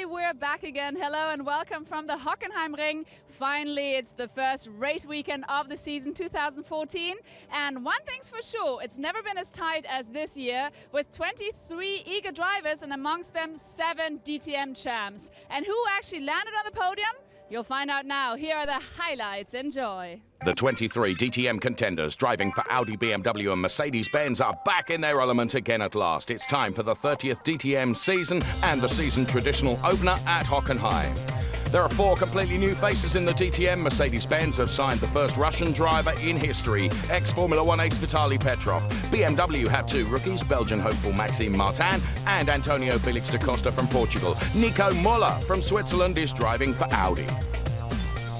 Finally, we're back again. Hello and welcome from the Hockenheim Ring. Finally, it's the first race weekend of the season 2014. And one thing's for sure, it's never been as tight as this year, with 23 eager drivers and amongst them 7 DTM champs. And who actually landed on the podium? You'll find out now. Here are the highlights. Enjoy. The 23 DTM contenders driving for Audi, BMW and Mercedes-Benz are back in their element again at last. It's time for the 30th DTM season and the season traditional opener at Hockenheim. There are 4 completely new faces in the DTM. Mercedes-Benz have signed the first Russian driver in history, ex-Formula 1 ace Vitaly Petrov. BMW have 2 rookies, Belgian hopeful Maxime Martin and Antonio Felix da Costa from Portugal. Nico Müller from Switzerland is driving for Audi.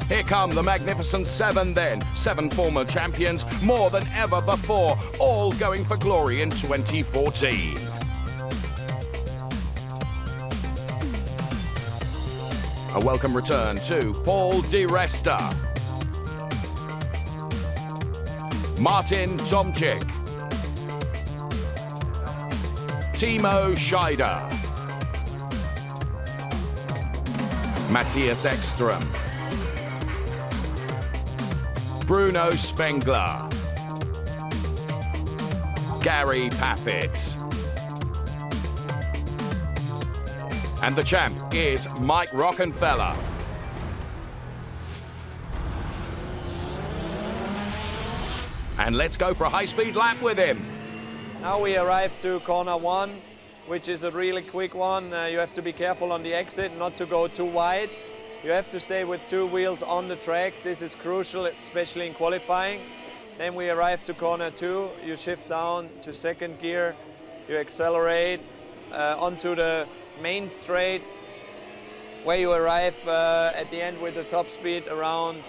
Here come the magnificent 7 then. 7 former champions, more than ever before, all going for glory in 2014. A welcome return to Paul Di Resta, Martin Tomczyk, Timo Scheider, Matthias Ekström, Bruno Spengler, Gary Paffett. And the champ is Mike Rockenfeller. And let's go for a high-speed lap with him. Now we arrive to corner 1, which is a really quick one. You have to be careful on the exit, not to go too wide. You have to stay with 2 wheels on the track. This is crucial, especially in qualifying. Then we arrive to corner 2. You shift down to 2nd gear. You accelerate onto the main straight, where you arrive at the end with the top speed around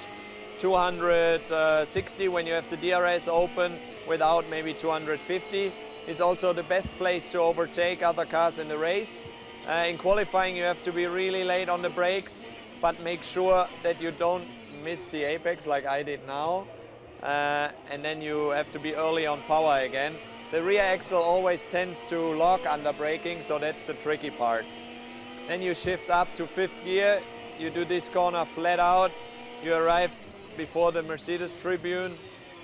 260 when you have the DRS open, without maybe 250. Is also the best place to overtake other cars in the race. In qualifying you have to be really late on the brakes, but make sure that you don't miss the apex like I did now. And then you have to be early on power again. The rear axle always tends to lock under braking, so that's the tricky part. Then you shift up to 5th gear, you do this corner flat out, you arrive before the Mercedes tribune,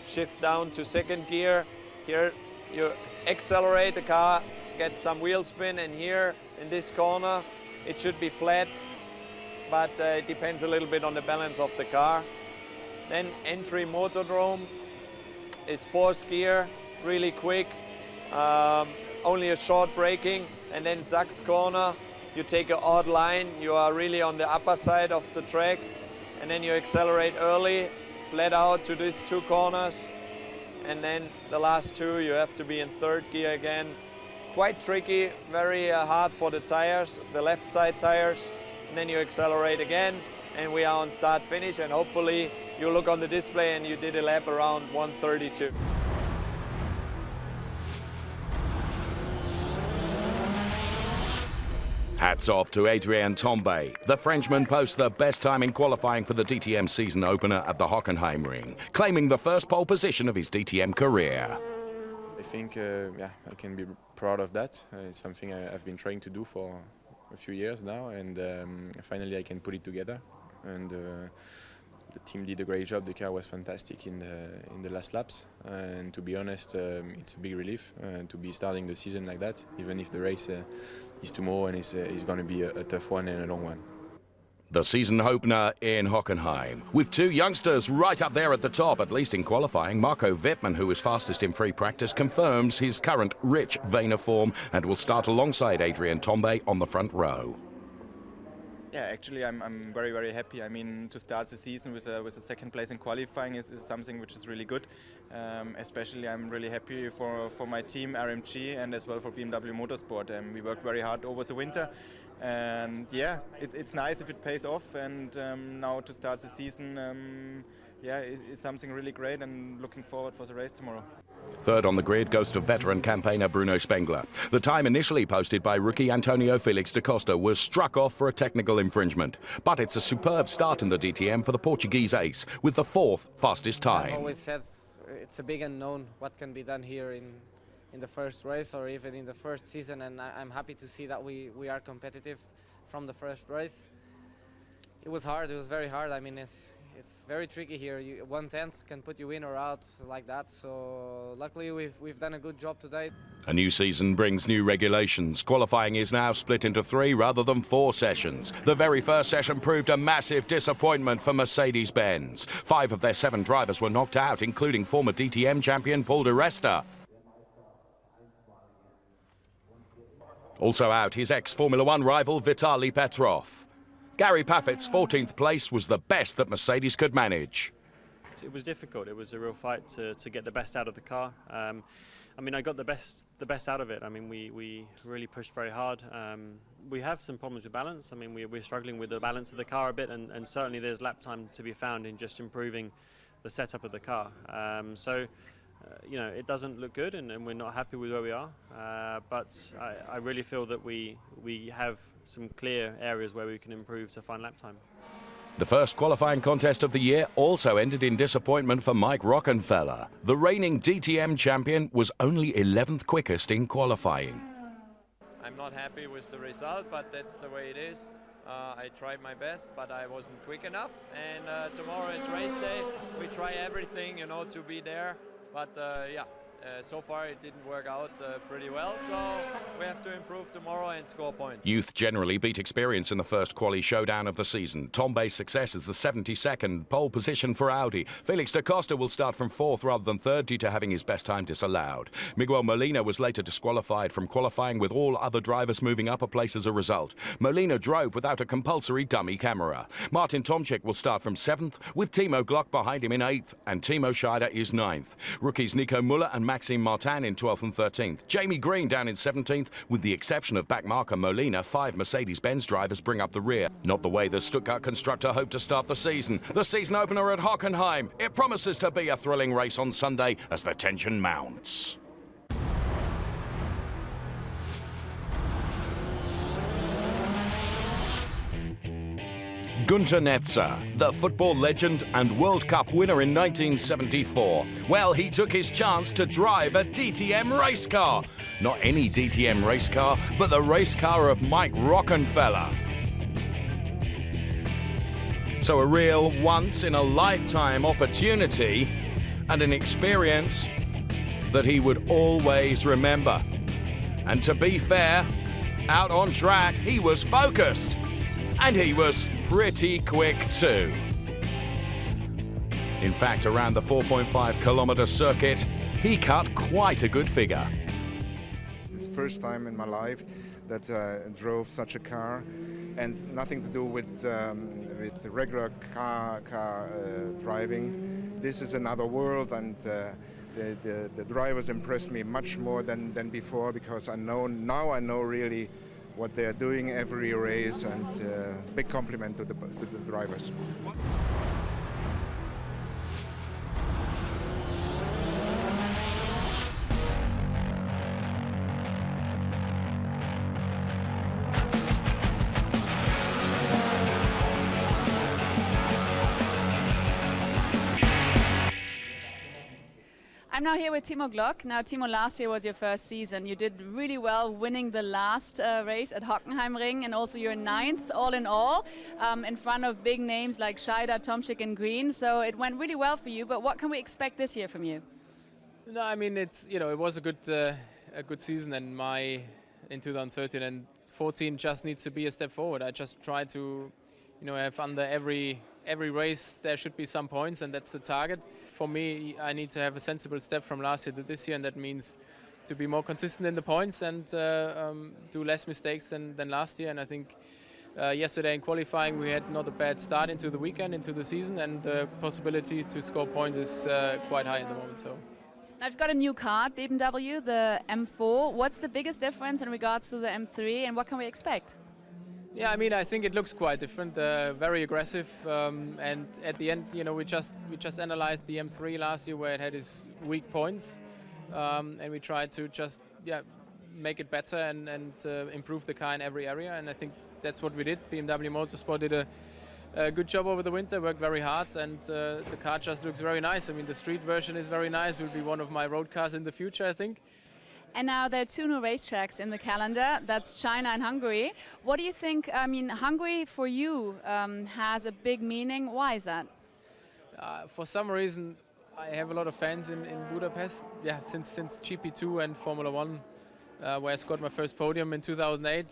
shift down to 2nd gear. Here you accelerate the car, get some wheel spin, and here in this corner it should be flat, but it depends a little bit on the balance of the car. Then entry motordrome is 4th gear, really quick, only a short braking, and then Sachs corner, you take an odd line, you are really on the upper side of the track, and then you accelerate early, flat out to these 2 corners, and then the last 2 you have to be in 3rd gear again. Quite tricky, very hard for the tires, the left side tires, and then you accelerate again, and we are on start finish, and hopefully you look on the display and you did a lap around 132. Hats off to Adrien Tombe. The Frenchman posts the best time in qualifying for the DTM season opener at the Hockenheim Ring, claiming the first pole position of his DTM career. I think I can be proud of that. It's something I've been trying to do for a few years now, and finally I can put it together. And the team did a great job. The car was fantastic in the last laps, and to be honest, it's a big relief to be starting the season like that, even if the race is tomorrow and is going to be a tough one and a long one. The season opener in Hockenheim, with 2 youngsters right up there at the top, at least in qualifying. Marco Wittmann, who was fastest in free practice, confirms his current rich vein of form and will start alongside Adrien Tombe on the front row. Yeah, actually I'm very, very happy. I mean, to start the season with a 2nd place in qualifying is something which is really good. Especially I'm really happy for my team, RMG, and as well for BMW Motorsport. We worked very hard over the winter, and yeah, it's nice if it pays off, and now to start the season, yeah, it's something really great, and looking forward for the race tomorrow. 3rd on the grid goes to veteran campaigner Bruno Spengler. The time initially posted by rookie Antonio Felix da Costa was struck off for a technical infringement. But it's a superb start in the DTM for the Portuguese ace, with the 4th fastest time. I've always said it's a big unknown what can be done here in the first race or even in the first season, and I'm happy to see that we are competitive. from the first race. It was hard. It was very hard. I mean, it's very tricky here. 1/10 can put you in or out like that. So luckily we've done a good job today. A new season brings new regulations. Qualifying is now split into 3 rather than 4 sessions. The very first session proved a massive disappointment for Mercedes-Benz. 5 of their 7 drivers were knocked out, including former DTM champion Paul de Resta. Also out, his ex-Formula One rival Vitaly Petrov. Gary Paffett's 14th place was the best that Mercedes could manage. It was difficult. It was a real fight to get the best out of the car. I mean, I got the best out of it. I mean, we really pushed very hard. We have some problems with balance. I mean, we're struggling with the balance of the car a bit, and certainly there's lap time to be found in just improving the setup of the car. You know, it doesn't look good, and we're not happy with where we are. But I really feel that we have some clear areas where we can improve to find lap time. The first qualifying contest of the year also ended in disappointment for Mike Rockenfeller. The reigning DTM champion was only 11th quickest in qualifying. I'm not happy with the result, but that's the way it is. I tried my best, but I wasn't quick enough. And tomorrow is race day. We try everything, you know, to be there. But yeah, so far it didn't work out pretty well, so we have to improve tomorrow and score points. Youth generally beat experience in the first quali showdown of the season. Tombé's success is the 72nd pole position for Audi. Felix da Costa will start from 4th rather than 3rd due to having his best time disallowed. Miguel Molina was later disqualified from qualifying, with all other drivers moving up a place as a result. Molina drove without a compulsory dummy camera. Martin Tomczyk will start from 7th, with Timo Glock behind him in 8th, and Timo Scheider is 9th. Rookies Nico Müller and Maxime Martin in 12th and 13th. Jamie Green down in 17th. With the exception of backmarker Molina, 5 Mercedes-Benz drivers bring up the rear. Not the way the Stuttgart constructor hoped to start the season. The season opener at Hockenheim. It promises to be a thrilling race on Sunday as the tension mounts. Günther Netzer, the football legend and World Cup winner in 1974. Well, he took his chance to drive a DTM race car. Not any DTM race car, but the race car of Mike Rockenfeller. So a real once-in-a-lifetime opportunity and an experience that he would always remember. And to be fair, out on track, he was focused. And he was pretty quick too. In fact, around the 4.5-kilometer circuit, he cut quite a good figure. It's the first time in my life that I drove such a car, and nothing to do with the regular car driving. This is another world, and the drivers impressed me much more than before, because now I know really what they are doing every race, and big compliment to the drivers. I'm now here with Timo Glock. Now, Timo, last year was your first season. You did really well winning the last race at Hockenheim Ring, and also you're 9th all in all, in front of big names like Scheider, Tomczyk and Green. So it went really well for you, but what can we expect this year from you? No, I mean, it's, you know, it was a good season, and in 2013 and 14 just needs to be a step forward. I just try to, you know, have under every race there should be some points, and that's the target. For me, I need to have a sensible step from last year to this year, and that means to be more consistent in the points and do less mistakes than last year. And I think yesterday in qualifying we had not a bad start into the weekend, into the season, and the possibility to score points is quite high at the moment. So. I've got a new car, BMW, the M4. What's the biggest difference in regards to the M3, and what can we expect? Yeah, I mean, I think it looks quite different, very aggressive, and at the end, you know, we just analyzed the M3 last year where it had its weak points, and we tried to just make it better and improve the car in every area, and I think that's what we did. BMW Motorsport did a good job over the winter, worked very hard, and the car just looks very nice. I mean, the street version is very nice, will be one of my road cars in the future, I think. And now there are 2 new racetracks in the calendar. That's China and Hungary. What do you think? I mean, Hungary for you has a big meaning. Why is that? For some reason, I have a lot of fans in Budapest. Yeah, since GP2 and Formula One, where I scored my first podium in 2008.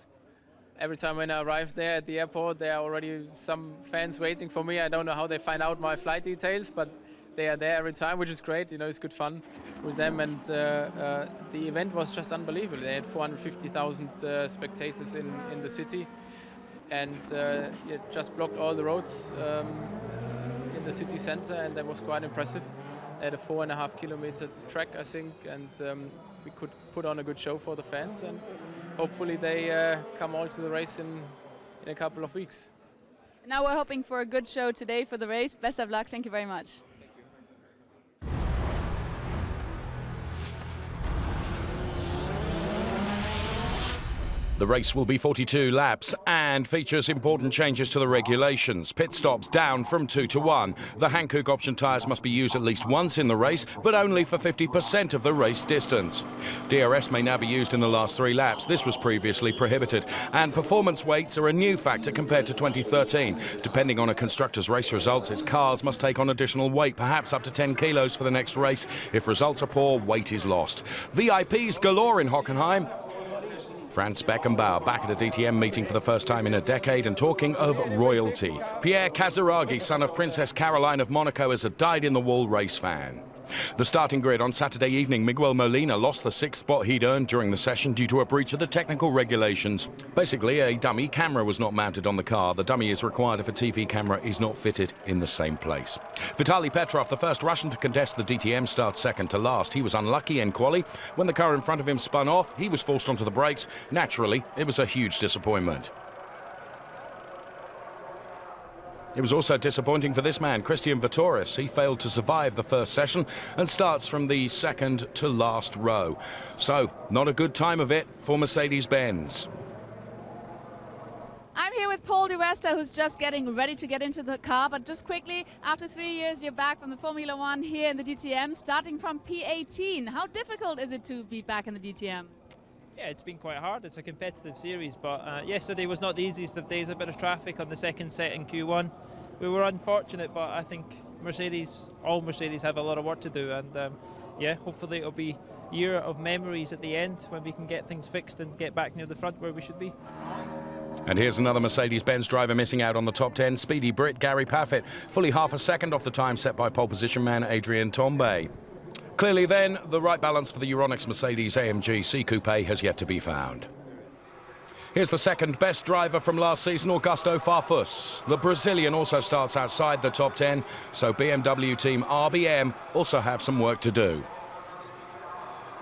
Every time when I arrive there at the airport, there are already some fans waiting for me. I don't know how they find out my flight details, but they are there every time, which is great. You know, it's good fun with them. And the event was just unbelievable. They had 450,000 spectators in the city, and it just blocked all the roads in the city center, and that was quite impressive. They had a 4.5 kilometer track, I think, and we could put on a good show for the fans, and hopefully they come all to the race in a couple of weeks. Now we're hoping for a good show today for the race. Best of luck. Thank you very much. The race will be 42 laps and features important changes to the regulations. Pit stops down from 2 to 1. The Hankook option tyres must be used at least once in the race, but only for 50% of the race distance. DRS may now be used in the last 3 laps. This was previously prohibited. And performance weights are a new factor compared to 2013. Depending on a constructor's race results, its cars must take on additional weight, perhaps up to 10 kilos for the next race. If results are poor, weight is lost. VIPs galore in Hockenheim. Franz Beckenbauer back at a DTM meeting for the first time in a decade, and talking of royalty. Pierre Casiraghi, son of Princess Caroline of Monaco, is a dyed-in-the-wool race fan. The starting grid on Saturday evening, Miguel Molina lost the 6th spot he'd earned during the session due to a breach of the technical regulations. Basically, a dummy camera was not mounted on the car. The dummy is required if a TV camera is not fitted in the same place. Vitaly Petrov, the first Russian to contest the DTM, starts second to last. He was unlucky in quali. When the car in front of him spun off, he was forced onto the brakes. Naturally, it was a huge disappointment. It was also disappointing for this man, Christian Vitoris. He failed to survive the first session and starts from the second to last row. So, not a good time of it for Mercedes-Benz. I'm here with Paul Di Resta, who's just getting ready to get into the car. But just quickly, after 3 years, you're back from the Formula One here in the DTM, starting from P18. How difficult is it to be back in the DTM? Yeah, it's been quite hard. It's a competitive series, but yesterday was not the easiest of days. A bit of traffic on the second set in Q1. We were unfortunate, but I think all Mercedes have a lot of work to do, and yeah, hopefully it'll be a year of memories at the end when we can get things fixed and get back near the front where we should be. And here's another Mercedes-Benz driver missing out on the top 10, speedy Brit Gary Paffett, fully half a second off the time set by pole position man Adrian Tombe. Clearly then, the right balance for the Euronics Mercedes AMG C Coupe has yet to be found. Here's the second best driver from last season, Augusto Farfus. The Brazilian also starts outside the top 10, so BMW team RBM also have some work to do.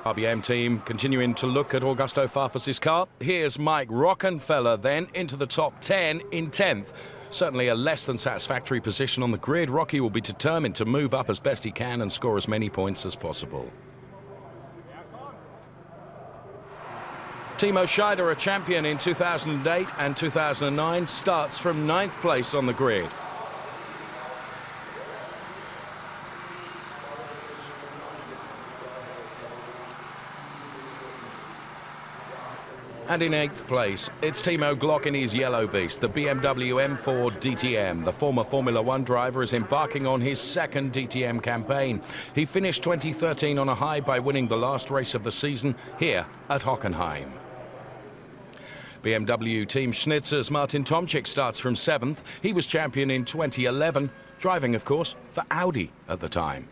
RBM team continuing to look at Augusto Farfus's car. Here's Mike Rockenfeller then into the top 10 in 10th. Certainly a less than satisfactory position on the grid. Rocky will be determined to move up as best he can and score as many points as possible. Timo Scheider, a champion in 2008 and 2009, starts from 9th place on the grid. And in 8th place, it's Timo Glock in his yellow beast, the BMW M4 DTM. The former Formula One driver is embarking on his second DTM campaign. He finished 2013 on a high by winning the last race of the season here at Hockenheim. BMW Team Schnitzer's Martin Tomczyk starts from 7th. He was champion in 2011, driving, of course, for Audi at the time.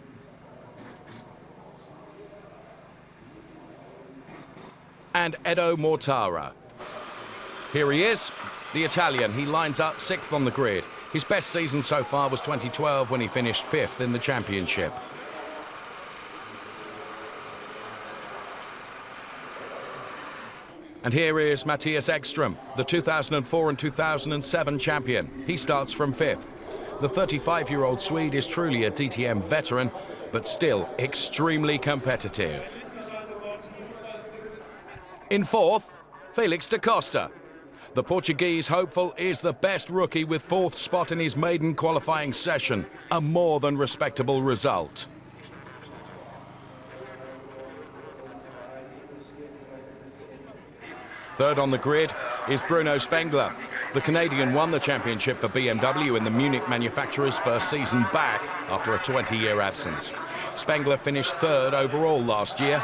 And Edo Mortara. Here he is, the Italian. He lines up 6th on the grid. His best season so far was 2012 when he finished 5th in the championship. And here is Matthias Ekström, the 2004 and 2007 champion. He starts from 5th. The 35-year-old Swede is truly a DTM veteran, but still extremely competitive. In 4th, Felix da Costa. The Portuguese hopeful is the best rookie with 4th spot in his maiden qualifying session. A more than respectable result. Third on the grid is Bruno Spengler. The Canadian won the championship for BMW in the Munich manufacturer's first season back after a 20-year absence. Spengler finished third overall last year.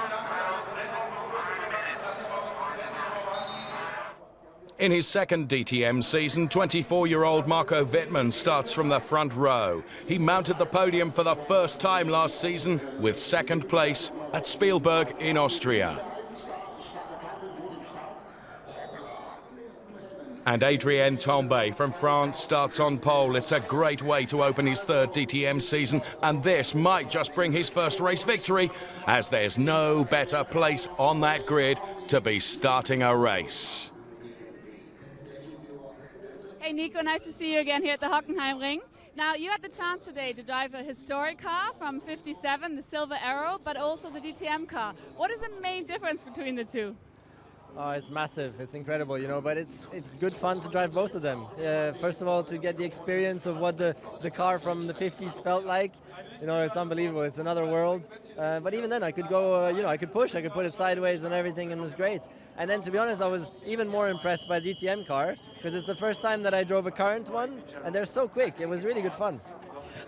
In his second DTM season, 24-year-old Marco Wittmann starts from the front row. He mounted the podium for the first time last season with second place at Spielberg in Austria. And Adrien Tambay from France starts on pole. It's a great way to open his third DTM season, and this might just bring his first race victory, as there's no better place on that grid to be starting a race. Hey Nico, nice to see you again here at the Hockenheim Ring. Now, you had the chance today to drive a historic car from '57, the Silver Arrow, but also the DTM car. What is the main difference between the two? Oh, it's massive. It's incredible, you know, but it's good fun to drive both of them. First of all, to get the experience of what the car from the 50s felt like. You know, it's unbelievable. It's another world. But even then, I could go, you know, I could push, I could put it sideways and everything, and it was great. And then, to be honest, I was even more impressed by the DTM car, because it's the first time that I drove a current one, and they're so quick. It was really good fun.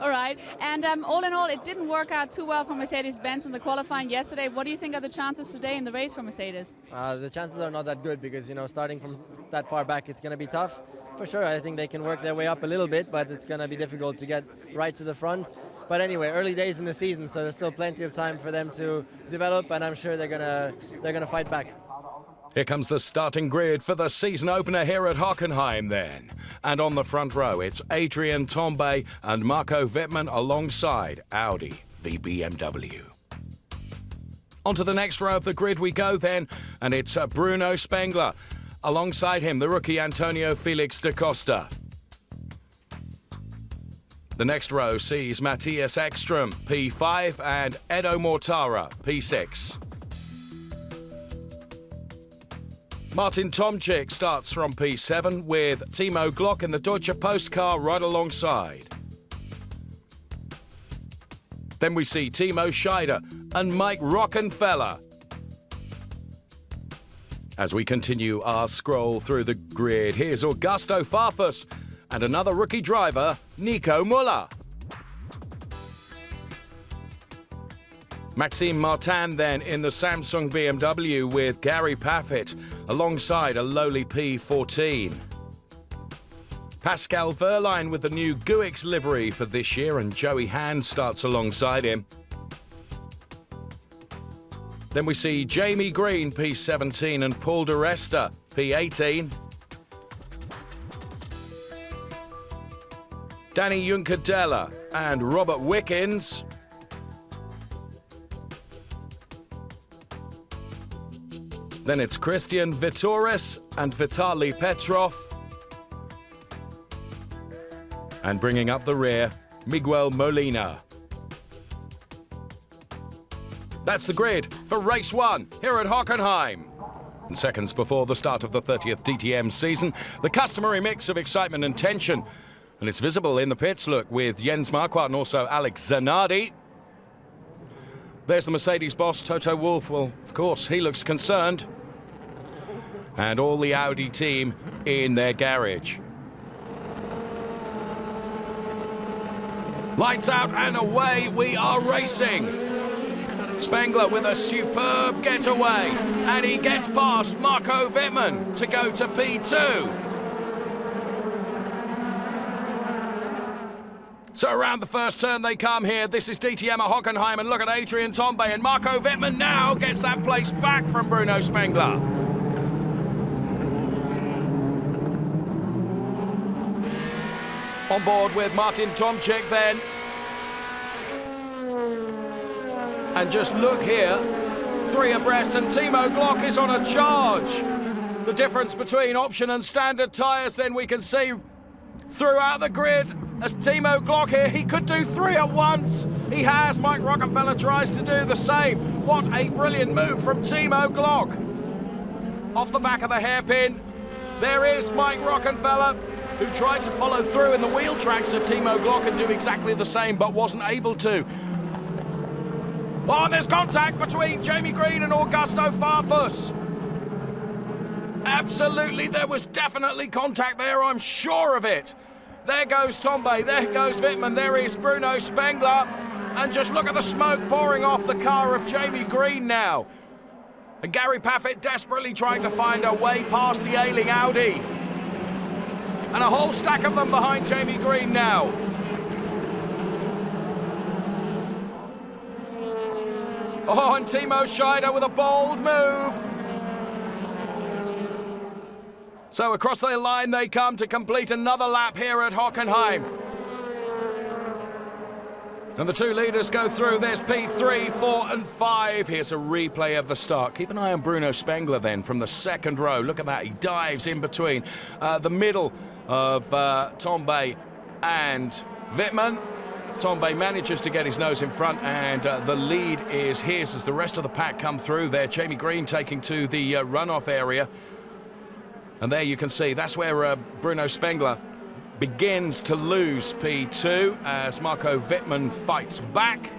All right, and all in all, it didn't work out too well for Mercedes-Benz in the qualifying yesterday. What do you think are the chances today in the race for Mercedes? The chances are not that good, because, you know, starting from that far back, it's going to be tough. For sure, I think they can work their way up a little bit, but it's going to be difficult to get right to the front. But anyway, early days in the season, so there's still plenty of time for them to develop, and I'm sure they're gonna fight back. Here comes the starting grid for the season opener here at Hockenheim then. And on the front row, it's Adrien Tambay and Marco Wittmann alongside Audi v BMW. On to the next row of the grid we go then, and it's Bruno Spengler. Alongside him, the rookie Antonio Felix da Costa. The next row sees Matthias Ekström, P5, and Edo Mortara, P6. Martin Tomczyk starts from P7 with Timo Glock in the Deutsche Post car right alongside. Then we see Timo Scheider and Mike Rockenfeller. As we continue our scroll through the grid, here's Augusto Farfus and another rookie driver, Nico Müller. Maxime Martin then in the Samsung BMW with Gary Paffett alongside a lowly P14. Pascal Wehrlein with the new Guix livery for this year, and Joey Hand starts alongside him. Then we see Jamie Green, P17, and Paul de Resta, P18. Danny Juncadella and Robert Wickens. Then it's Christian Vitoris and Vitaly Petrov. And bringing up the rear, Miguel Molina. That's the grid for race one here at Hockenheim. And seconds before the start of the 30th DTM season, the customary mix of excitement and tension. And it's visible in the pits, look, with Jens Marquardt and also Alex Zanardi. There's the Mercedes boss, Toto Wolff. Well, of course, he looks concerned. And all the Audi team in their garage. Lights out and away we are racing. Spengler with a superb getaway, and he gets past Marco Wittmann to go to P2. So around the first turn they come here. This is DTM at Hockenheim, and look at Adrien Tambay, and Marco Wittmann now gets that place back from Bruno Spengler. On board with Martin Tomczyk then. And just look here, 3 abreast, and Timo Glock is on a charge. The difference between option and standard tyres then we can see throughout the grid as Timo Glock here, he could do 3 at once. He has. Mike Rockenfeller tries to do the same. What a brilliant move from Timo Glock. Off the back of the hairpin, there is Mike Rockenfeller, who tried to follow through in the wheel tracks of Timo Glock and do exactly the same, but wasn't able to. Oh, there's contact between Jamie Green and Augusto Farfus. Absolutely, there was definitely contact there, I'm sure of it. There goes Tombe, there goes Wittmann, there is Bruno Spengler. And just look at the smoke pouring off the car of Jamie Green now. And Gary Paffett desperately trying to find a way past the ailing Audi. And a whole stack of them behind Jamie Green now. Oh, and Timo Scheider with a bold move. So across the line they come to complete another lap here at Hockenheim. And the two leaders go through. There's P3, 4 and 5. Here's a replay of the start. Keep an eye on Bruno Spengler then from the second row. Look at that, he dives in between the middle of Tombe and Wittmann. Tombe manages to get his nose in front, and the lead is his as the rest of the pack come through there. Jamie Green taking to the runoff area. And there you can see, that's where Bruno Spengler begins to lose P2 as Marco Wittmann fights back.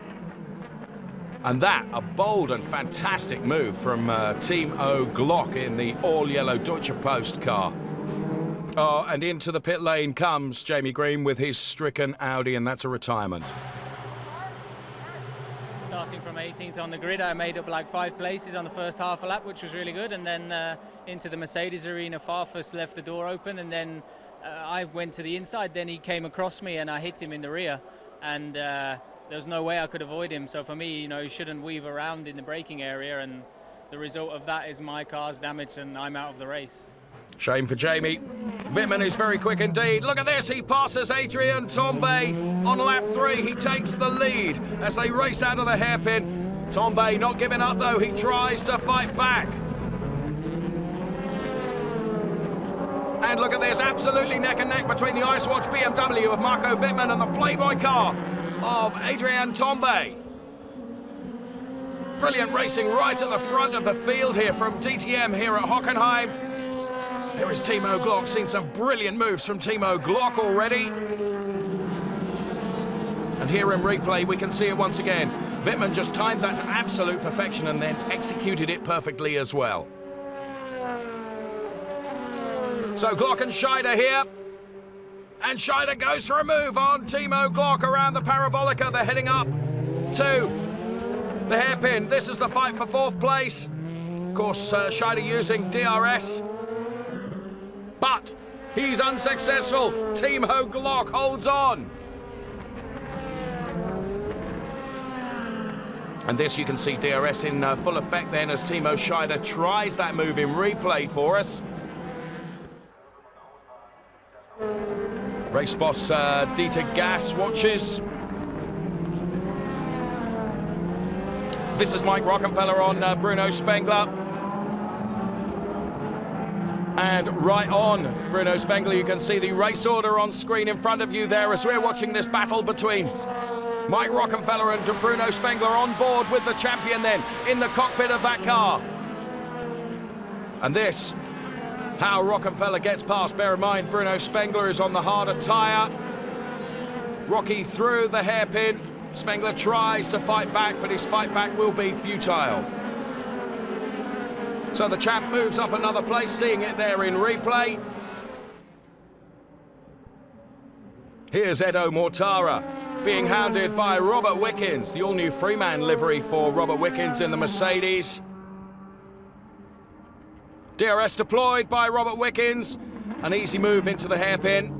And that, a bold and fantastic move from Timo Glock in the all-yellow Deutsche Post car. Oh, and into the pit lane comes Jamie Green with his stricken Audi, and that's a retirement. Starting from 18th on the grid, I made up like 5 places on the first half a lap, which was really good. And then into the Mercedes arena, Farfus left the door open, and then I went to the inside. Then he came across me, and I hit him in the rear. And there was no way I could avoid him. So for me, you know, you shouldn't weave around in the braking area. And the result of that is my car's damaged, and I'm out of the race. Shame for Jamie. Wittmann is very quick indeed. Look at this, he passes Adrian Tombe on lap 3. He takes the lead as they race out of the hairpin. Tombe not giving up though, he tries to fight back. And look at this, absolutely neck and neck between the Ice Watch BMW of Marco Wittmann and the Playboy car of Adrian Tombe. Brilliant racing right at the front of the field here from DTM here at Hockenheim. There is Timo Glock, seen some brilliant moves from Timo Glock already. And here in replay, we can see it once again. Wittmann just timed that to absolute perfection and then executed it perfectly as well. So Glock and Scheider here. And Scheider goes for a move on Timo Glock around the parabolica. They're heading up to the hairpin. This is the fight for 4th place. Of course, Scheider using DRS. But he's unsuccessful. Timo Glock holds on. And this you can see DRS in full effect then as Timo Scheider tries that move in replay for us. Race boss Dieter Gas watches. This is Mike Rockenfeller on Bruno Spengler. And right on Bruno Spengler, you can see the race order on screen in front of you there as we're watching this battle between Mike Rockenfeller and Bruno Spengler on board with the champion then in the cockpit of that car. And this, how Rockenfeller gets past. Bear in mind, Bruno Spengler is on the harder tyre. Rocky through the hairpin. Spengler tries to fight back, but his fight back will be futile. So the champ moves up another place, seeing it there in replay. Here's Edo Mortara being hounded by Robert Wickens, the all-new Freeman livery for Robert Wickens in the Mercedes. DRS deployed by Robert Wickens. An easy move into the hairpin.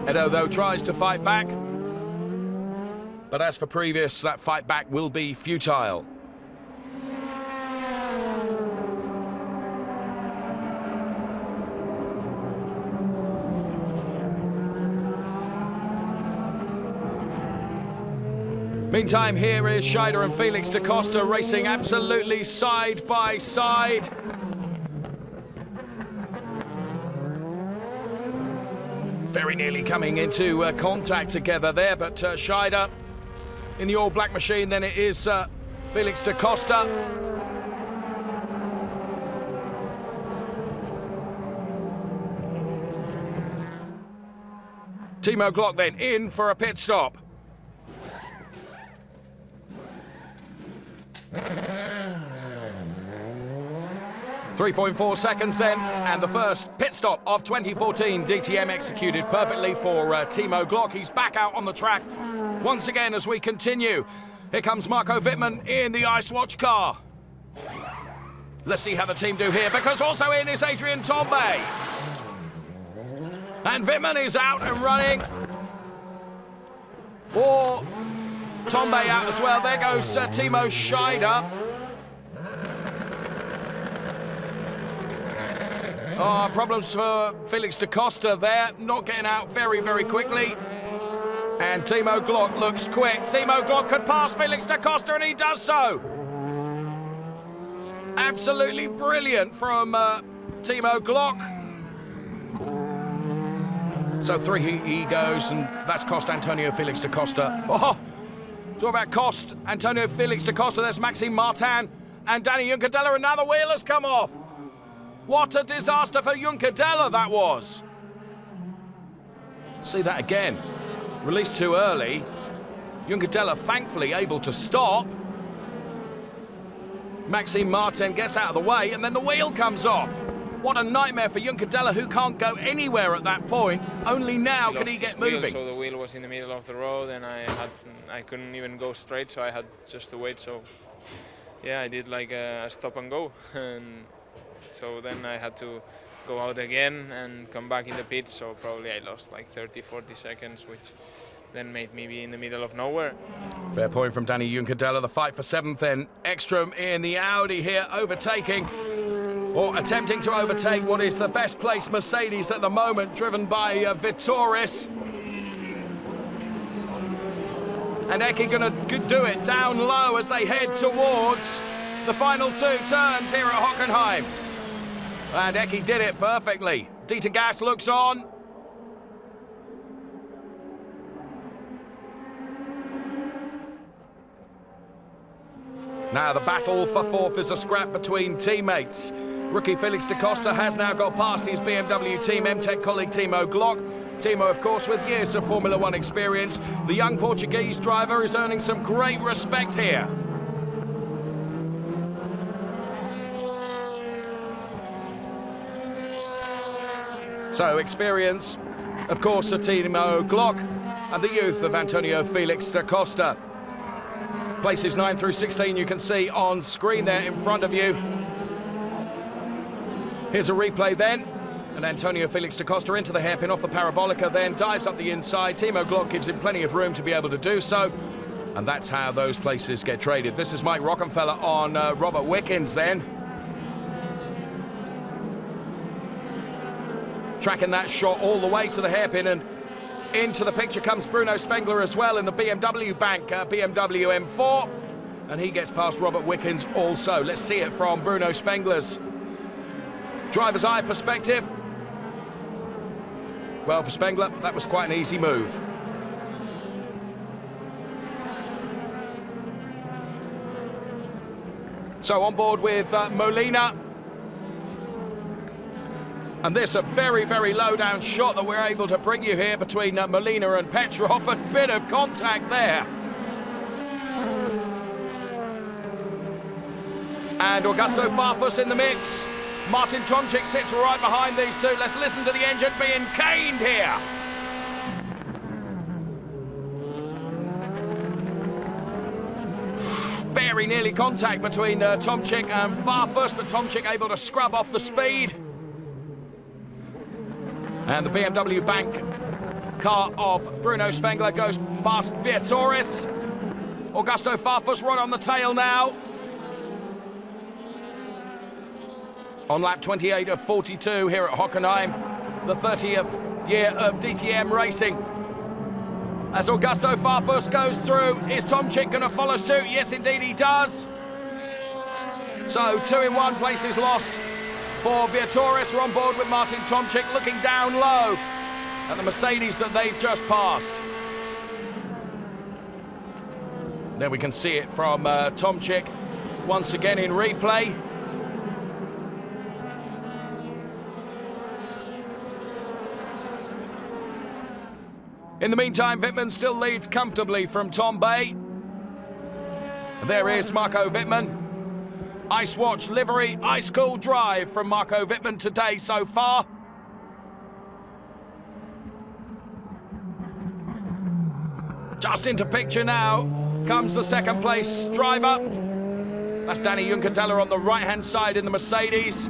Edo, though, tries to fight back. But as for previous, that fight back will be futile. Meantime, here is Scheider and Felix da Costa racing absolutely side by side. Very nearly coming into contact together there, but Scheider in the all-black machine, then it is Felix da Costa. Timo Glock then in for a pit stop. 3.4 seconds then, and the first pit stop of 2014 DTM executed perfectly for Timo Glock. He's back out on the track once again as we continue. Here comes Marco Wittmann in the Ice Watch car. Let's see how the team do here, because also in is Adrian Tombe. And Wittmann is out and running. Or Tombe out as well. There goes Timo Scheider. Oh, problems for Felix da Costa there, not getting out very, very quickly. And Timo Glock looks quick. Timo Glock could pass Felix da Costa, and he does so. Absolutely brilliant from Timo Glock. So 3 he goes, and that's cost Antonio Felix da Costa. Oh, talk about cost Antonio Felix da Costa. There's Maxime Martin and Danny Juncadella. Another wheel has come off. What a disaster for Juncadella that was. See that again. Released too early. Juncadella thankfully able to stop. Maxime Martin gets out of the way, and then the wheel comes off. What a nightmare for Juncadella, who can't go anywhere at that point. Only now can he get moving. So the wheel was in the middle of the road, and I couldn't even go straight, so I had just to wait. So yeah, I did like a stop and go, and so then I had to go out again and come back in the pits, so probably I lost like 30-40 seconds, which then made me be in the middle of nowhere. Fair point from Danny Juncadella. The fight for 7th then. Ekström in the Audi here, overtaking, or attempting to overtake what is the best placed Mercedes at the moment, driven by Vitoris. And Eki gonna do it down low as they head towards the final 2 turns here at Hockenheim. And Eki did it perfectly. Dieter Gas looks on. Now the battle for 4th is a scrap between teammates. Rookie Felix da Costa has now got past his BMW Team M-Tech colleague Timo Glock. Timo, of course, with years of Formula 1 experience. The young Portuguese driver is earning some great respect here. So experience, of course, of Timo Glock and the youth of Antonio Felix da Costa. Places 9 through 16 you can see on screen there in front of you. Here's a replay then. And Antonio Felix da Costa into the hairpin off the parabolica, then dives up the inside. Timo Glock gives him plenty of room to be able to do so. And that's how those places get traded. This is Mike Rockenfeller on Robert Wickens then. Tracking that shot all the way to the hairpin, and into the picture comes Bruno Spengler as well in the BMW Bank BMW M4. And he gets past Robert Wickens also. Let's see it from Bruno Spengler's driver's eye perspective. Well, for Spengler, that was quite an easy move. So on board with Molina. And this a very, very low down shot that we're able to bring you here between Molina and Petrov. A bit of contact there. And Augusto Farfus in the mix. Martin Tomczyk sits right behind these two. Let's listen to the engine being caned here. Very nearly contact between Tomczyk and Farfus, but Tomczyk able to scrub off the speed. And the BMW Bank car of Bruno Spengler goes past Vitoris. Augusto Farfus right on the tail now. On lap 28 of 42 here at Hockenheim, the 30th year of DTM racing. As Augusto Farfus goes through, is Tomczyk going to follow suit? Yes, indeed he does. So 2 in 1 places lost for Vitoris. We're on board with Martin Tomczyk, looking down low at the Mercedes that they've just passed. There we can see it from Tomczyk once again in replay. In the meantime, Wittmann still leads comfortably from Tombe. There is Marco Wittmann. Ice Watch livery, ice cool drive from Marco Wittmann today so far. Just into picture now comes the second place driver. That's Danny Juncadella on the right-hand side in the Mercedes.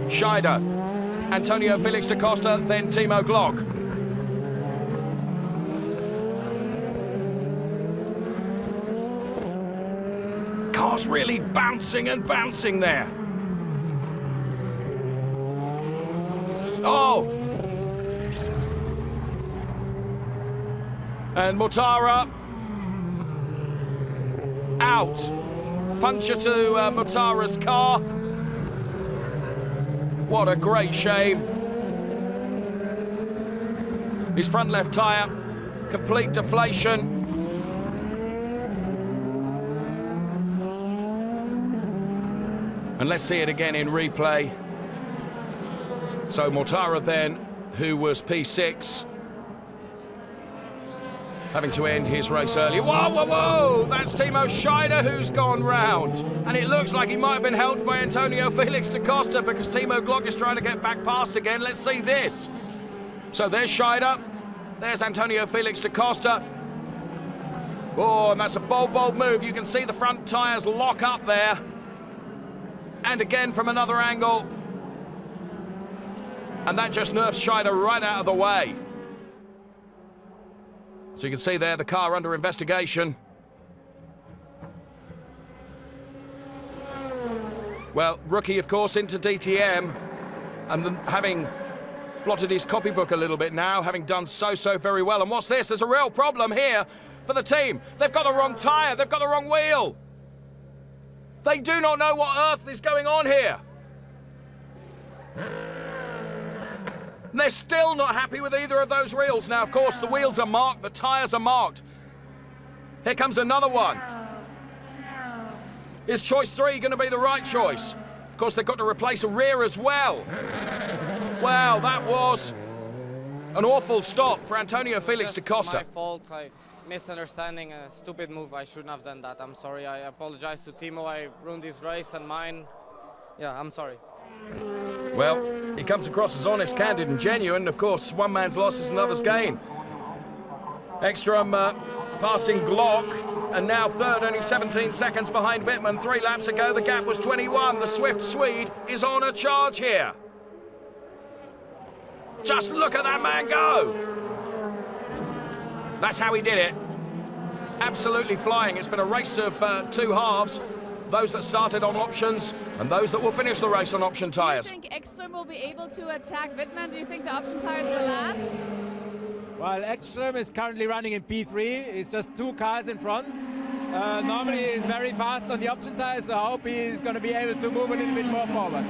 Scheider, Antonio Felix da Costa, then Timo Glock. Car's really bouncing and bouncing there. Oh! And Mortara out. Puncture to Mortara's car. What a great shame. His front left tyre, complete deflation. And let's see it again in replay. So Mortara then, who was P6, having to end his race early. Whoa, whoa, whoa! That's Timo Scheider who's gone round. And it looks like he might have been helped by Antonio Felix da Costa because Timo Glock is trying to get back past again. Let's see this. So there's Scheider. There's Antonio Felix da Costa. Oh, and that's a bold, bold move. You can see the front tyres lock up there. And again from another angle. And that just nerfs Scheider right out of the way. So you can see there the car under investigation. Well, rookie, of course, into DTM, and then having blotted his copybook a little bit now, having done so very well. And what's this? There's a real problem here for the team. They've got the wrong tyre, they've got the wrong wheel. They do not know what earth is going on here. And they're still not happy with either of those wheels. Now, of course, the wheels are marked, the tyres are marked. Here comes another one. Is choice 3 going to be the right choice? Of course, they've got to replace a rear as well. Wow, that was an awful stop for Antonio Felix da Costa. My fault, misunderstanding, a stupid move. I shouldn't have done that. I'm sorry. I apologize to Timo. I ruined his race and mine. Yeah, I'm sorry. Well, he comes across as honest, candid and genuine. Of course, one man's loss is another's gain. Ekström passing Glock, and now third, only 17 seconds behind Wittmann. 3 laps ago, the gap was 21. The swift Swede is on a charge here. Just look at that man go. That's how he did it. Absolutely flying. It's been a race of 2 halves. Those that started on options and those that will finish the race on option tyres. Do you think Ekström will be able to attack Wittmann? Do you think the option tyres will last? Well, Ekström is currently running in P3. It's just 2 cars in front. Normally he's very fast on the option tyres, so I hope he's going to be able to move a little bit more forward.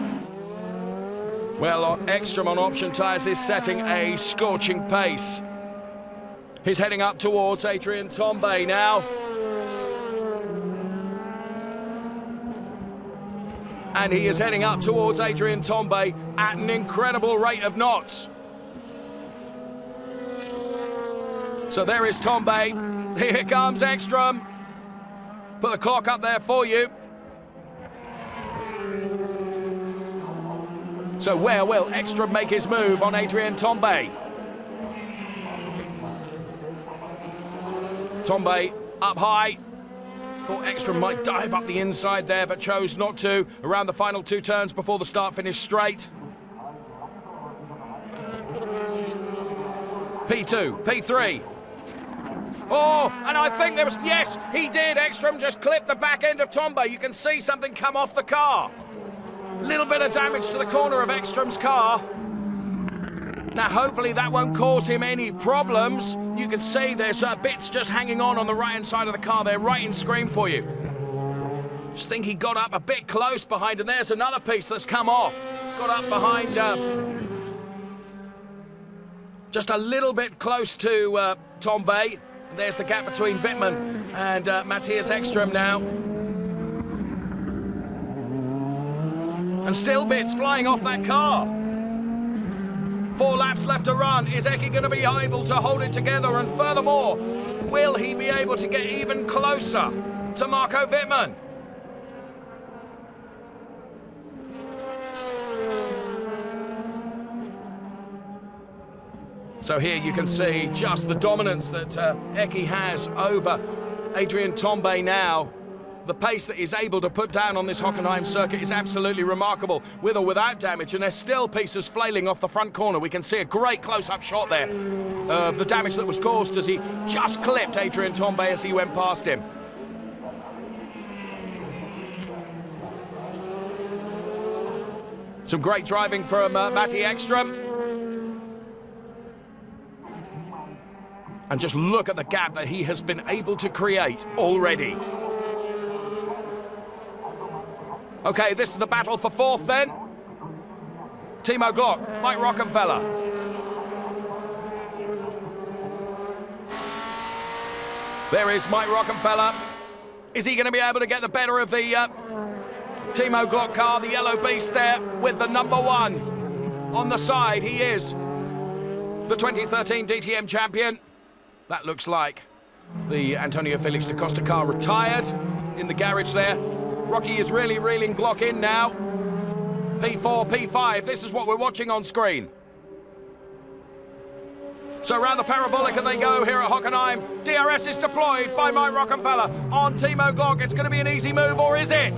Well, Ekström on option tyres is setting a scorching pace. He's heading up towards Adrian Tombe now. And he is heading up towards Adrian Tombe at an incredible rate of knots. So there is Tombe. Here comes Ekström. Put the clock up there for you. So where will Ekström make his move on Adrian Tombe? Tombe up high. Thought Ekström might dive up the inside there, but chose not to. Around the final 2 turns before the start-finish straight. P2, P3. Oh, and I think there was... Yes, he did. Ekström just clipped the back end of Tombe. You can see something come off the car. Little bit of damage to the corner of Ekström's car. Now, hopefully that won't cause him any problems. You can see there's bits just hanging on the right-hand side of the car there, right in screen for you. Just think he got up a bit close behind, and there's another piece that's come off. Got up behind, just a little bit close to Tombe. There's the gap between Wittmann and Matthias Ekström now. And still bits flying off that car. 4 laps left to run. Is Eki going to be able to hold it together? And furthermore, will he be able to get even closer to Marco Wittmann. So here you can see just the dominance that Eki has over Adrien Tombe now. The pace that he's able to put down on this Hockenheim circuit is absolutely remarkable, with or without damage, and there's still pieces flailing off the front corner. We can see a great close-up shot there of the damage that was caused as he just clipped Adrien Tombe as he went past him. Some great driving from Matti Ekström. And just look at the gap that he has been able to create already. Okay, this is the battle for fourth then. Timo Glock, Mike Rockenfeller. There is Mike Rockenfeller. Is he going to be able to get the better of the Timo Glock car, the yellow beast there with the number 1 on the side? He is the 2013 DTM champion. That looks like the Antonio Felix da Costa car retired in the garage there. Rocky is really reeling Glock in now. P4, P5, this is what we're watching on screen. So round the parabolica they go here at Hockenheim. DRS is deployed by Mike Rockenfeller on Timo Glock. It's going to be an easy move, or is it?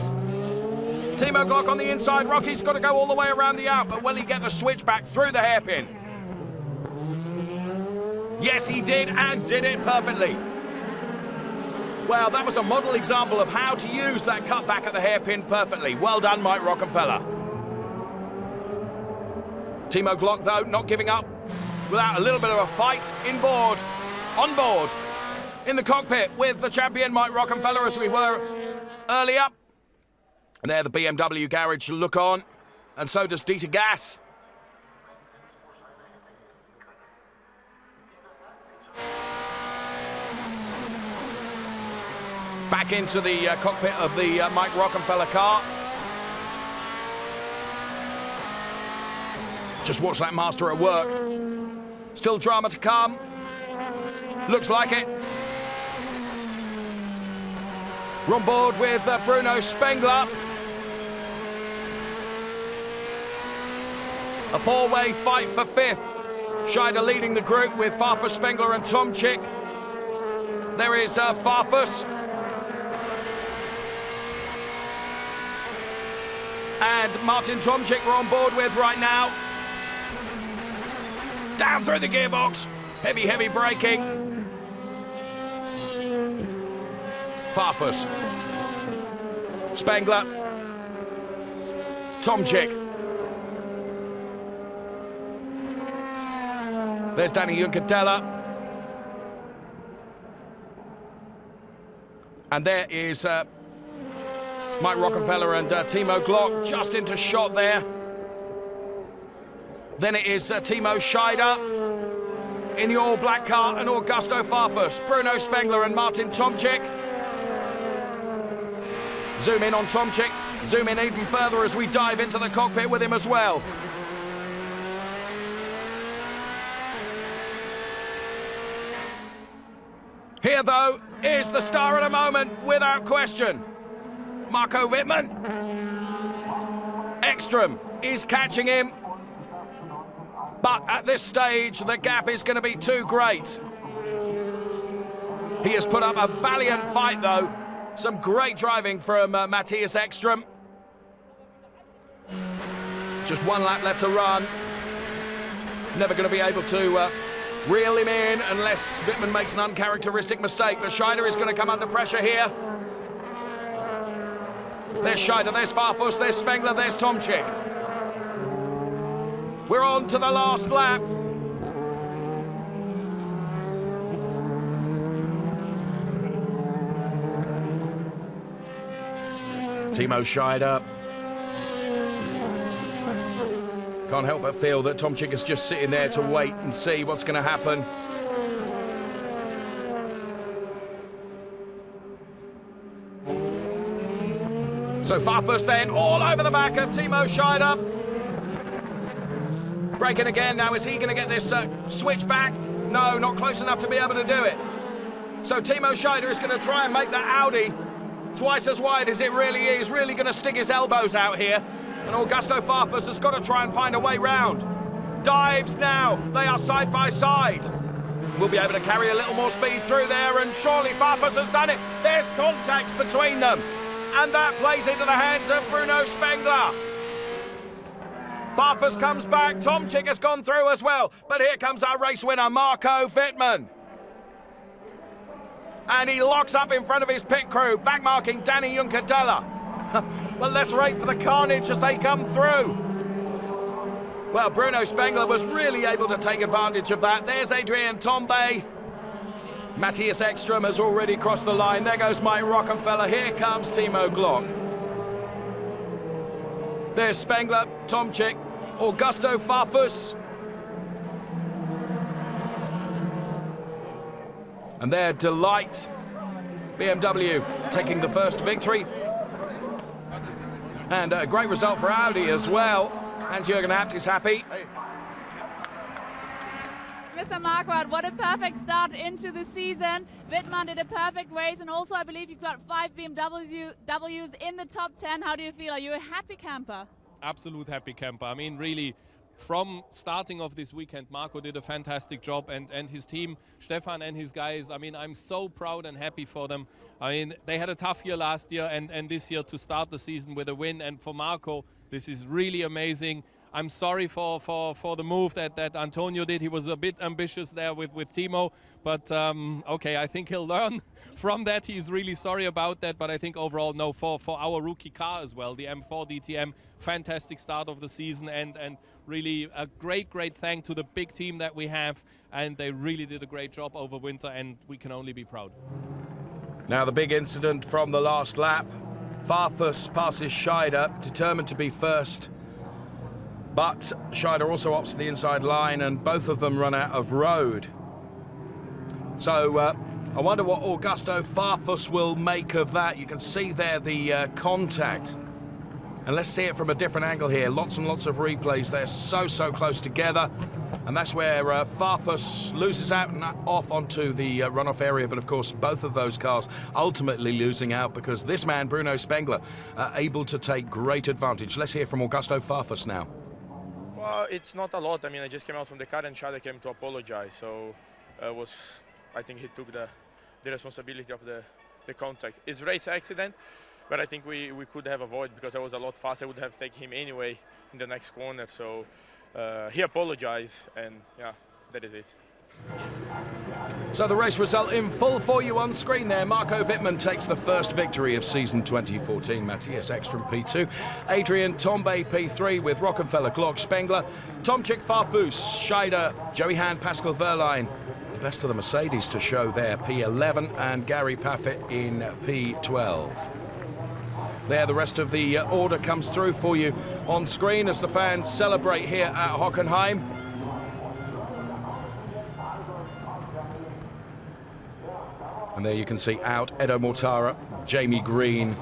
Timo Glock on the inside. Rocky's got to go all the way around the out, but will he get the switch back through the hairpin? Yes, he did, and did it perfectly. Well, that was a model example of how to use that cutback at the hairpin perfectly. Well done, Mike Rockenfeller. Timo Glock, though, not giving up without a little bit of a fight on board, in the cockpit with the champion, Mike Rockenfeller, as we were earlier. And there the BMW garage look on, and so does Dieter Gas. Back into the cockpit of the Mike Rockenfeller car. Just watch that master at work. Still drama to come. Looks like it. We're on board with Bruno Spengler. A four-way fight for fifth. Scheider leading the group with Farfus, Spengler and Tomczyk. There is Farfus. And Martin Tomczyk we're on board with right now. Down through the gearbox. Heavy, heavy braking. Farfus. Spengler. Tomczyk. There's Danny Juncadella. And there is Mike Rockenfeller and Timo Glock just into shot there. Then it is Timo Scheider in the all-black car and Augusto Farfus, Bruno Spengler and Martin Tomczyk. Zoom in on Tomczyk, zoom in even further as we dive into the cockpit with him as well. Here, though, is the star of the moment, without question. Marco Wittmann. Ekström is catching him. But at this stage, the gap is going to be too great. He has put up a valiant fight, though. Some great driving from Matthias Ekström. Just one lap left to run. Never going to be able to reel him in unless Wittmann makes an uncharacteristic mistake. But Scheider is going to come under pressure here. There's Scheider, there's Farfus, there's Spengler, there's Tomczyk. We're on to the last lap. Timo Scheider. Can't help but feel that Tomczyk is just sitting there to wait and see what's going to happen. So Farfus then all over the back of Timo Scheider. Braking again. Now is he going to get this switch back? No, not close enough to be able to do it. So Timo Scheider is going to try and make that Audi twice as wide as it really is. Really going to stick his elbows out here. And Augusto Farfus has got to try and find a way round. Dives now. They are side by side. We'll be able to carry a little more speed through there, and surely Farfus has done it. There's contact between them. And that plays into the hands of Bruno Spengler. Farfus comes back. Tomczyk has gone through as well. But here comes our race winner, Marco Wittmann. And he locks up in front of his pit crew, backmarking Danny Juncadella. Well, let's wait for the carnage as they come through. Well, Bruno Spengler was really able to take advantage of that. There's Adrian Tombe. Matthias Ekström has already crossed the line. There goes Mike Rockenfeller. Here comes Timo Glock. There's Spengler, Tomczyk, Augusto Farfus. And their delight. BMW taking the first victory. And a great result for Audi as well. Hans-Jürgen Abt is happy. Mr. Marquardt, what a perfect start into the season. Wittmann did a perfect race, and also I believe you've got 5 BMWs in the top 10. How do you feel? Are you a happy camper? Absolute happy camper. I mean, really, from starting of this weekend, Marco did a fantastic job, and his team, Stefan and his guys, I mean, I'm so proud and happy for them. I mean, they had a tough year last year, and this year to start the season with a win, and for Marco, this is really amazing. I'm sorry for the move that Antonio did. He was a bit ambitious there with Timo, but okay, I think he'll learn from that. He's really sorry about that, but I think overall, no, for our rookie car as well, the M4 DTM, fantastic start of the season, and really a great thank to the big team that we have, and they really did a great job over winter, and we can only be proud. Now the big incident from the last lap. Farfus passes Scheider, determined to be first. But Scheider also opts to the inside line, and both of them run out of road. So I wonder what Augusto Farfus will make of that. You can see there the contact. And let's see it from a different angle here. Lots and lots of replays. They're so close together. And that's where Farfus loses out and off onto the runoff area. But of course, both of those cars ultimately losing out because this man, Bruno Spengler, able to take great advantage. Let's hear from Augusto Farfus now. Well, it's not a lot. I mean, I just came out from the car and Scheider came to apologize. So I think he took the responsibility of the contact. It's a race accident, but I think we could have avoided because I was a lot faster. I would have taken him anyway in the next corner. So he apologized, and yeah, that is it. So the race result in full for you on screen there. Marco Wittmann takes the first victory of season 2014. Matthias Ekström P2. Adrian Tombe P3 with Rockenfeller, Glock, Spengler. Tomczyk, Farfus, Scheider, Joey Hand, Pascal Wehrlein. The best of the Mercedes to show there, P11, and Gary Paffett in P12. There, the rest of the order comes through for you on screen as the fans celebrate here at Hockenheim. And there you can see out Edo Mortara, Jamie Green.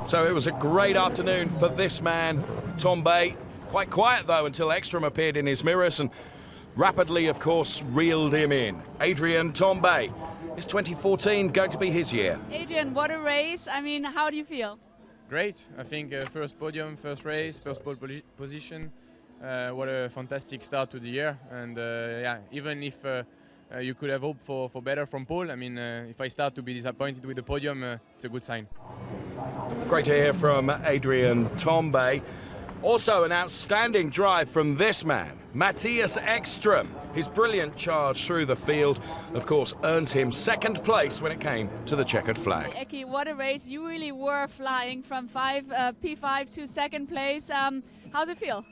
So it was a great afternoon for this man, Tombe. Quite quiet though until Ekström appeared in his mirrors and rapidly, of course, reeled him in. Adrian Tombe. Is 2014 going to be his year? Adrian, what a race. I mean, how do you feel? Great. I think first podium, first race, first pole position. What a fantastic start to the year. And yeah, even if you could have hoped for better from pole, I mean, if I start to be disappointed with the podium, it's a good sign. Great to hear from Adrian Tombe. Also an outstanding drive from this man, Matthias Ekström. His brilliant charge through the field, of course, earns him second place when it came to the checkered flag. Eki, what a race. You really were flying from P5 to second place. How's it feel?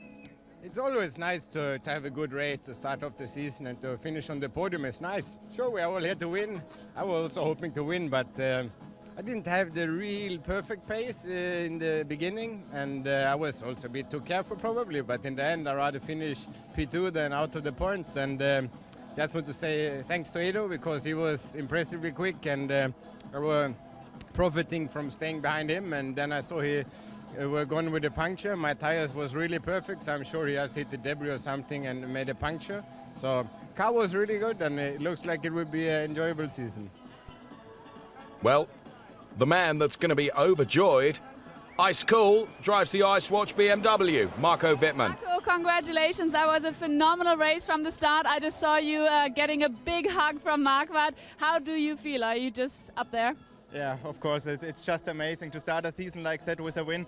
It's always nice to have a good race to start off the season, and to finish on the podium is nice. Sure, we are all here to win. I was also hoping to win, but I didn't have the real perfect pace in the beginning, and I was also a bit too careful probably, but in the end I'd rather finish P2 than out of the points. And just want to say thanks to Edo, because he was impressively quick, and I was profiting from staying behind him, and then I saw he were gone with a puncture. My tires was really perfect, so I'm sure he has hit the debris or something and made a puncture. So car was really good, and it looks like it will be an enjoyable season. Well, the man that's going to be overjoyed, ice cool, drives the Ice Watch BMW, Marco Wittmann. Marco, congratulations. That was a phenomenal race from the start. I just saw you getting a big hug from Marquardt. How do you feel? Are you just up there? Yeah, of course. It's just amazing to start a season like that with a win.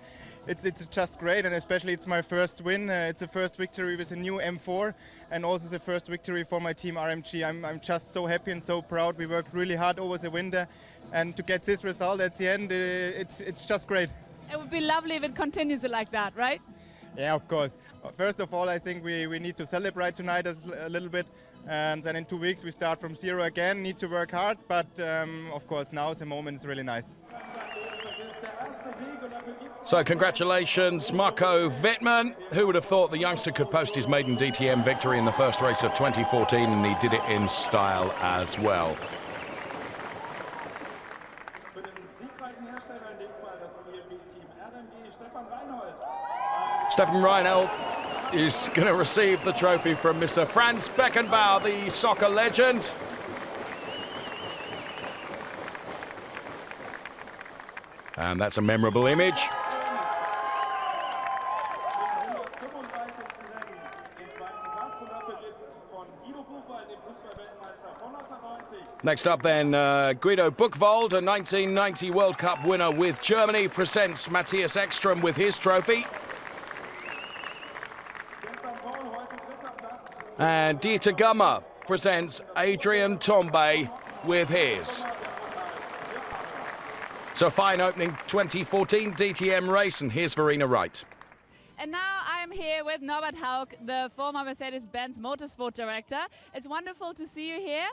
It's just great, and especially it's my first win. It's the first victory with a new M4, and also the first victory for my team RMG. I'm just so happy and so proud. We worked really hard over the winter, and to get this result at the end, it's just great. It would be lovely if it continues like that, right? Yeah, of course. First of all, I think we need to celebrate tonight a little bit, and then in 2 weeks we start from zero again. Need to work hard, but of course now the moment is really nice. So congratulations, Marco Wittmann. Who would have thought the youngster could post his maiden DTM victory in the first race of 2014, and he did it in style as well. Stefan Reinhold is going to receive the trophy from Mr. Franz Beckenbauer, the soccer legend. And that's a memorable image. Next up then, Guido Buchwald, a 1990 World Cup winner with Germany, presents Matthias Ekström with his trophy. And Dieter Gummer presents Adrian Tombe with his. So a fine opening 2014 DTM race, and here's Verena Wright. And now I'm here with Norbert Haug, the former Mercedes-Benz Motorsport Director. It's wonderful to see you here.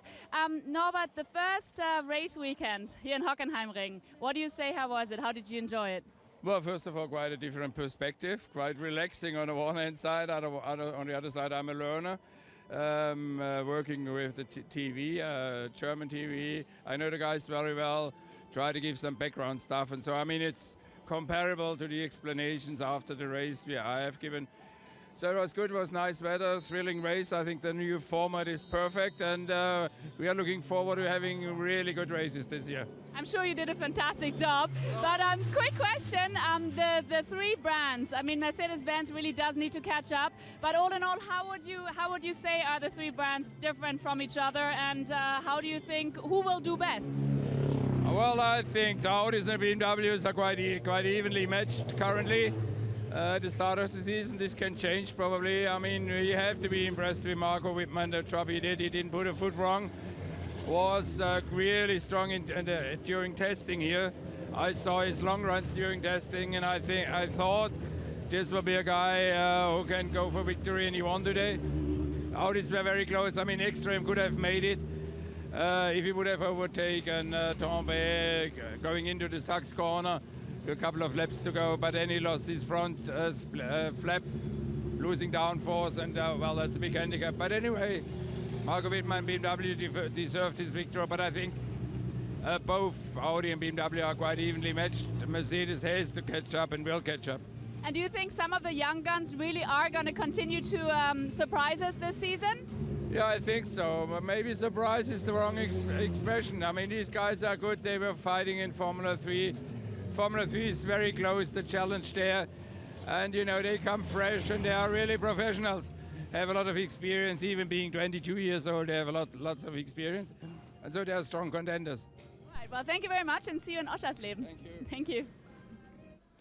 Norbert, the first race weekend here in Hockenheim Ring, what do you say, how was it? How did you enjoy it? Well, first of all, quite a different perspective, quite relaxing on the one hand side, on the other side I'm a learner. Working with the TV, German TV. I know the guys very well, try to give some background stuff, and so I mean it's comparable to the explanations after the race I have given. So it was good, it was nice weather, thrilling race. I think the new format is perfect, and we are looking forward to having really good races this year. I'm sure you did a fantastic job, but quick question, the three brands, I mean Mercedes-Benz really does need to catch up, but all in all, how would you say are the three brands different from each other, and how do you think, who will do best? Well, I think the Audis and BMWs are quite evenly matched currently. At the start of the season, this can change probably. I mean, you have to be impressed with Marco Wittmann, the job he did. He didn't put a foot wrong. Was really strong during testing here. I saw his long runs during testing, and I thought this will be a guy who can go for victory, and he won today. Audis were very close. I mean, Ekström could have made it. If he would have overtaken Tombe going into the Sachs corner, a couple of laps to go, but then he lost his front flap, losing downforce, and well, that's a big handicap. But anyway, Marco Wittmann, BMW deserved his victory, but I think both Audi and BMW are quite evenly matched. Mercedes has to catch up and will catch up. And do you think some of the young guns really are going to continue to surprise us this season? Yeah, I think so. But maybe surprise is the wrong expression. I mean, these guys are good. They were fighting in Formula 3. Formula 3 is very close, the challenge there. And, you know, they come fresh and they are really professionals. Have a lot of experience, even being 22 years old, they have lots of experience. And so they are strong contenders. All right, well, thank you very much and see you in Oschersleben. Thank you. Thank you.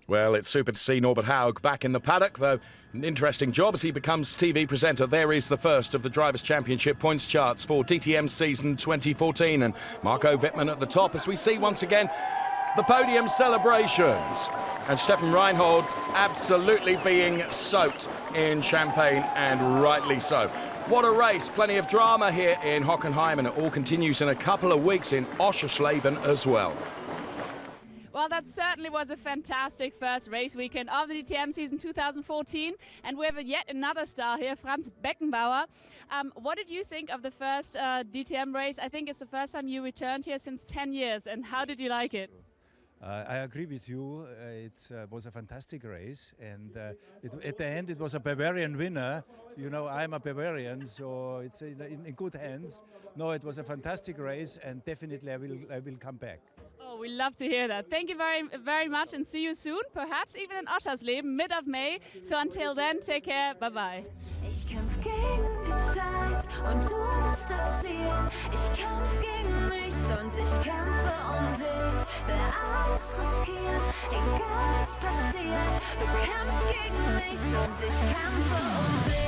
Well, it's super to see Norbert Haug back in the paddock, though an interesting job as he becomes TV presenter. There is the first of the Drivers' Championship points charts for DTM season 2014, and Marco Wittmann at the top as we see once again the podium celebrations. And Stefan Reinhold absolutely being soaked in champagne, and rightly so. What a race, plenty of drama here in Hockenheim, and it all continues in a couple of weeks in Oschersleben as well. Well, that certainly was a fantastic first race weekend of the DTM season 2014. And we have yet another star here, Franz Beckenbauer. What did you think of the first DTM race? I think it's the first time you returned here since 10 years. And how did you like it? I agree with you. It was a fantastic race, and at the end it was a Bavarian winner. You know, I'm a Bavarian, so it's in good hands. No, it was a fantastic race, and definitely I will come back. Oh, we love to hear that. Thank you very, very much, and see you soon. Perhaps even in Oschersleben, mid of May. So until then, take care. Bye bye. Ich kämpf gegen die Zeit und du bist das Ziel. Ich kämpf gegen mich und ich kämpfe um dich. Will alles riskieren, egal was passiert. Du kämpfst gegen mich und ich kämpfe um dich.